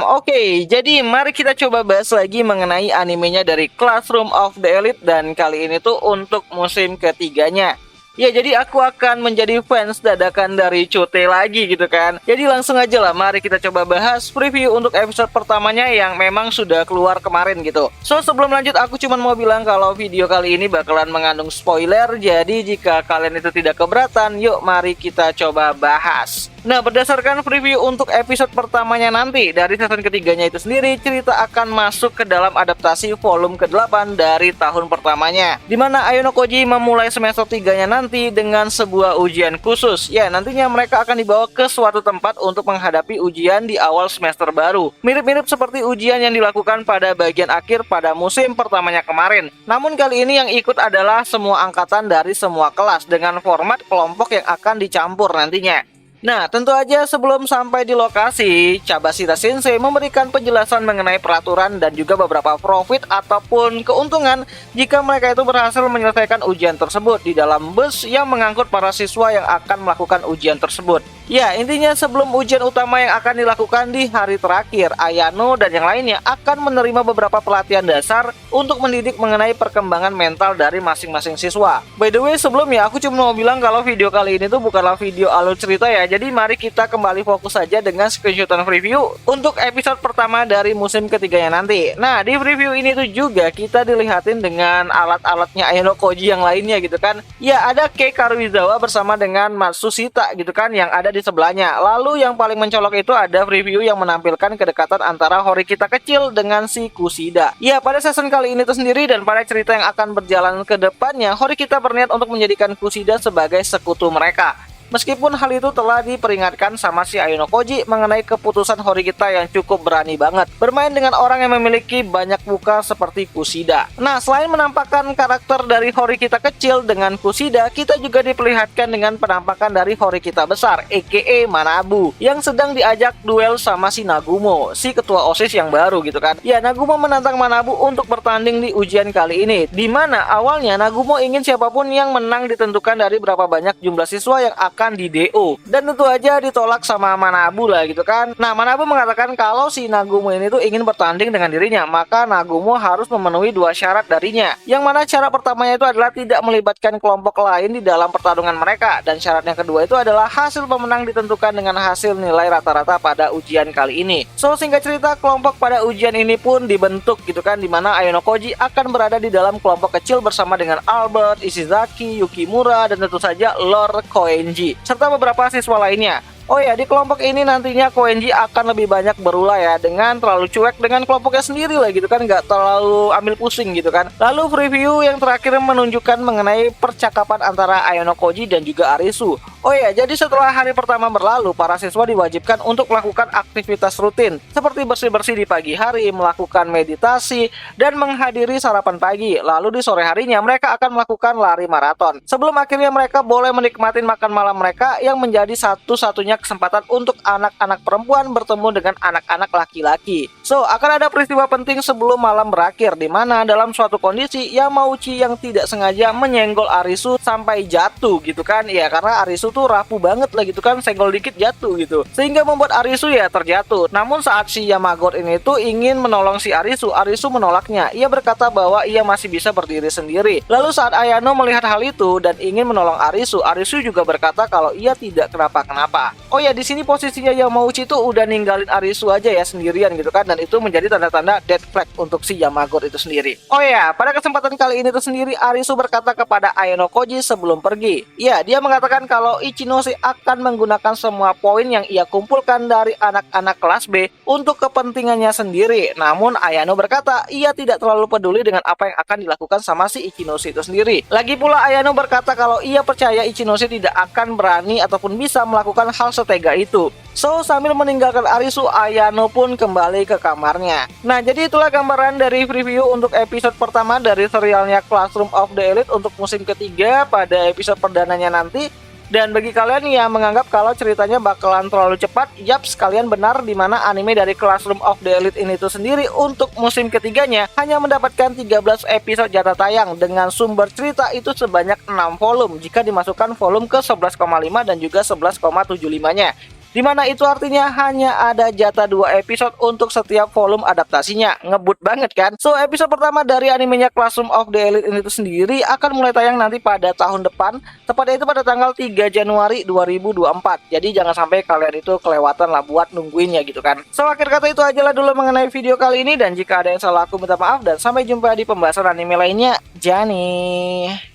Oke, jadi mari kita coba bahas lagi mengenai animenya dari Classroom of the Elite, dan kali ini tuh untuk musim ketiganya. Ya, jadi aku akan menjadi fans dadakan dari Chote lagi gitu kan. Jadi langsung aja lah, mari kita coba bahas preview untuk episode pertamanya yang memang sudah keluar kemarin gitu. So, sebelum lanjut aku cuma mau bilang kalau video kali ini bakalan mengandung spoiler. Jadi jika kalian itu tidak keberatan, yuk mari kita coba bahas. Nah, berdasarkan preview untuk episode pertamanya nanti dari season ketiganya itu sendiri, cerita akan masuk ke dalam adaptasi volume ke-8 dari tahun pertamanya, dimana Ayano Koji memulai semester 3-nya nanti dengan sebuah ujian khusus. Ya, nantinya mereka akan dibawa ke suatu tempat untuk menghadapi ujian di awal semester baru. Mirip-mirip seperti ujian yang dilakukan pada bagian akhir pada musim pertamanya kemarin. Namun kali ini yang ikut adalah semua angkatan dari semua kelas dengan format kelompok yang akan dicampur nantinya. Nah, tentu aja sebelum sampai di lokasi, Cabashira Sensei memberikan penjelasan mengenai peraturan dan juga beberapa profit ataupun keuntungan jika mereka itu berhasil menyelesaikan ujian tersebut di dalam bus yang mengangkut para siswa yang akan melakukan ujian tersebut. Ya, intinya sebelum ujian utama yang akan dilakukan di hari terakhir, Ayano dan yang lainnya akan menerima beberapa pelatihan dasar untuk mendidik mengenai perkembangan mental dari masing-masing siswa. By the way, sebelumnya aku cuma mau bilang kalau video kali ini tuh bukanlah video alur cerita ya. Jadi mari kita kembali fokus saja dengan screenshotan preview untuk episode pertama dari musim ketiganya nanti. Nah, di preview ini tuh juga kita dilihatin dengan alat-alatnya Ayano Koji yang lainnya gitu kan. Ya, ada Kei Karuizawa bersama dengan Matsushita gitu kan yang ada di sebelahnya. Lalu yang paling mencolok itu ada preview yang menampilkan kedekatan antara Horikita kecil dengan si Kushida. Ya, pada season kali ini tuh sendiri dan pada cerita yang akan berjalan ke depannya, Horikita berniat untuk menjadikan Kushida sebagai sekutu mereka. Meskipun hal itu telah diperingatkan sama si Ayano Koji mengenai keputusan Horikita yang cukup berani banget bermain dengan orang yang memiliki banyak muka seperti Kushida. Nah, selain menampakkan karakter dari Horikita kecil dengan Kushida, kita juga diperlihatkan dengan penampakan dari Horikita besar, aka Manabu, yang sedang diajak duel sama si Nagumo, si ketua OSIS yang baru gitu kan. Ya, Nagumo menantang Manabu untuk bertanding di ujian kali ini, dimana awalnya Nagumo ingin siapapun yang menang ditentukan dari berapa banyak jumlah siswa yang akan di DO, dan tentu aja ditolak sama Manabu lah gitu kan. Nah, Manabu mengatakan kalau si Nagumo ini tuh ingin bertanding dengan dirinya, maka Nagumo harus memenuhi dua syarat darinya, yang mana syarat pertamanya itu adalah tidak melibatkan kelompok lain di dalam pertarungan mereka, dan syarat yang kedua itu adalah hasil pemenang ditentukan dengan hasil nilai rata-rata pada ujian kali ini. So, singkat cerita, kelompok pada ujian ini pun dibentuk gitu kan, dimana Ayano Koji akan berada di dalam kelompok kecil bersama dengan Albert, Ishizaki, Yukimura, dan tentu saja Lord Koenji serta beberapa siswa lainnya. Oh ya, di kelompok ini nantinya Koenji akan lebih banyak berulah ya, dengan terlalu cuek dengan kelompoknya sendiri lah gitu kan, nggak terlalu ambil pusing gitu kan. Lalu preview yang terakhir menunjukkan mengenai percakapan antara Ayano Koji dan juga Arisu. Oh ya, jadi setelah hari pertama berlalu, para siswa diwajibkan untuk melakukan aktivitas rutin seperti bersih-bersih di pagi hari, melakukan meditasi, dan menghadiri sarapan pagi. Lalu di sore harinya mereka akan melakukan lari maraton, sebelum akhirnya mereka boleh menikmati makan malam mereka yang menjadi satu-satunya kesempatan untuk anak-anak perempuan bertemu dengan anak-anak laki-laki. So, akan ada peristiwa penting sebelum malam berakhir, di mana dalam suatu kondisi Yamauchi yang tidak sengaja menyenggol Arisu sampai jatuh gitu kan. Ya, karena Arisu tuh rapuh banget lah gitu kan, senggol dikit jatuh gitu, sehingga membuat Arisu ya terjatuh. Namun saat si Yamagot ini tuh ingin menolong si Arisu, Arisu menolaknya. Ia berkata bahwa ia masih bisa berdiri sendiri. Lalu saat Ayano melihat hal itu dan ingin menolong Arisu, Arisu juga berkata kalau ia tidak kenapa-kenapa. Oh ya, di sini posisinya Yamauchi tuh udah ninggalin Arisu aja ya sendirian gitu kan, dan itu menjadi tanda-tanda dead flag untuk si Yamagot itu sendiri. Oh ya, pada kesempatan kali ini tuh sendiri Arisu berkata kepada Ayano Koji sebelum pergi. Ya, dia mengatakan kalau Ichinose akan menggunakan semua poin yang ia kumpulkan dari anak-anak kelas B untuk kepentingannya sendiri. Namun Ayano berkata ia tidak terlalu peduli dengan apa yang akan dilakukan sama si Ichinose itu sendiri. Lagi pula Ayano berkata kalau ia percaya Ichinose tidak akan berani ataupun bisa melakukan hal setega itu. So, sambil meninggalkan Arisu, Ayano pun kembali ke kamarnya. Nah, jadi itulah gambaran dari preview untuk episode pertama dari serialnya Classroom of the Elite untuk musim ketiga pada episode perdananya nanti. Dan bagi kalian yang menganggap kalau ceritanya bakalan terlalu cepat, yap, sekalian benar, dimana anime dari Classroom of the Elite ini tuh sendiri untuk musim ketiganya hanya mendapatkan 13 episode jatah tayang dengan sumber cerita itu sebanyak 6 volume jika dimasukkan volume ke 11,5 dan juga 11,75-nya. Dimana itu artinya hanya ada jatah 2 episode untuk setiap volume adaptasinya. Ngebut banget kan? So, episode pertama dari animenya Classroom of the Elite ini tuh sendiri akan mulai tayang nanti pada tahun depan, tepatnya itu pada tanggal 3 Januari 2024. Jadi jangan sampai kalian itu kelewatan lah buat nungguin ya gitu kan. So, akhir kata itu aja lah dulu mengenai video kali ini, dan jika ada yang salah aku minta maaf, dan sampai jumpa di pembahasan anime lainnya. Jani.